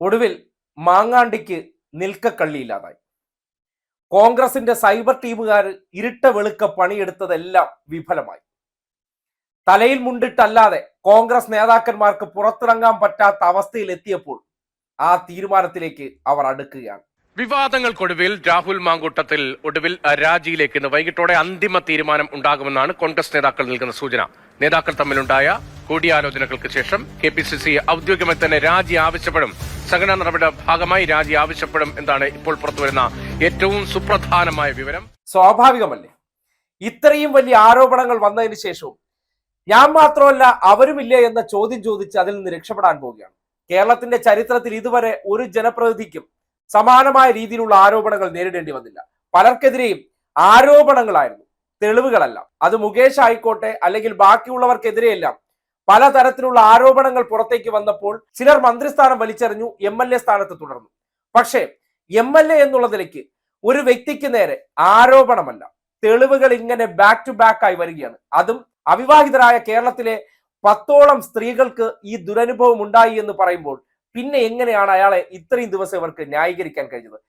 ഒടുവിൽ മാങ്ങാണ്ടിക്ക് നിൽക്കക്കള്ളിയില്ലാതായി. കോൺഗ്രസിന്റെ സൈബർ ടീമുകാർ ഇരുട്ട വെളുക്ക പണിയെടുത്തതെല്ലാം വിഫലമായി. തലയിൽ മുണ്ടിട്ടല്ലാതെ കോൺഗ്രസ് നേതാക്കന്മാർക്ക് പുറത്തിറങ്ങാൻ പറ്റാത്ത അവസ്ഥയിൽ എത്തിയപ്പോൾ ആ തീരുമാനത്തിലേക്ക് അവർ അടുക്കുകയാണ്. വിവാദങ്ങൾക്കൊടുവിൽ രാഹുൽ മാങ്കൂട്ടത്തിൽ ഒടുവിൽ രാജിയിലേക്ക് ഇന്ന് വൈകിട്ടോടെ അന്തിമ തീരുമാനം ഉണ്ടാകുമെന്നാണ് കോൺഗ്രസ് നേതാക്കൾ നൽകുന്ന സൂചന. നേതാക്കൾ തമ്മിലുണ്ടായ കൂടിയാലോചനകൾക്ക് ശേഷം KPCC ഔദ്യോഗികമായി തന്നെ രാജി ആവശ്യപ്പെടും. സംഘടനാ നടപടിയുടെ ഭാഗമായി രാജി ആവശ്യപ്പെടും എന്നാണ് ഇപ്പോൾ പുറത്തുവരുന്ന ഏറ്റവും സുപ്രധാനമായ വിവരം. സ്വാഭാവികമല്ലേ, ഇത്രയും വലിയ ആരോപണങ്ങൾ വന്നതിന് ശേഷവും ഞാൻ മാത്രമല്ല അവരുമില്ലേ എന്ന ചോദ്യം ചോദിച്ച് അതിൽ നിന്ന് രക്ഷപ്പെടാൻ പോവുകയാണ്. കേരളത്തിന്റെ ചരിത്രത്തിൽ ഇതുവരെ ഒരു ജനപ്രതിനിധിക്കും സമാനമായ രീതിയിലുള്ള ആരോപണങ്ങൾ നേരിടേണ്ടി വന്നില്ല. പലർക്കെതിരെയും ആരോപണങ്ങളായിരുന്നു, തെളിവുകളല്ല. അത് മുകേഷ് ആയിക്കോട്ടെ അല്ലെങ്കിൽ ബാക്കിയുള്ളവർക്കെതിരെയെല്ലാം പലതരത്തിലുള്ള ആരോപണങ്ങൾ പുറത്തേക്ക് വന്നപ്പോൾ ചിലർ മന്ത്രിസ്ഥാനം വലിച്ചെറിഞ്ഞു, MLA സ്ഥാനത്ത് തുടർന്നു. പക്ഷേ MLA എന്നുള്ളതിലേക്ക് ഒരു വ്യക്തിക്ക് നേരെ ആരോപണമല്ല, തെളിവുകൾ ഇങ്ങനെ ബാക്ക് ടു ബാക്ക് ആയി വരികയാണ്. അതും അവിവാഹിതരായ കേരളത്തിലെ 10ഓളം സ്ത്രീകൾക്ക് ഈ ദുരനുഭവം ഉണ്ടായി എന്ന് പറയുമ്പോൾ പിന്നെ എങ്ങനെയാണ് അയാളെ ഇത്രയും ദിവസം ഇവർക്ക് ന്യായീകരിക്കാൻ കഴിഞ്ഞത്?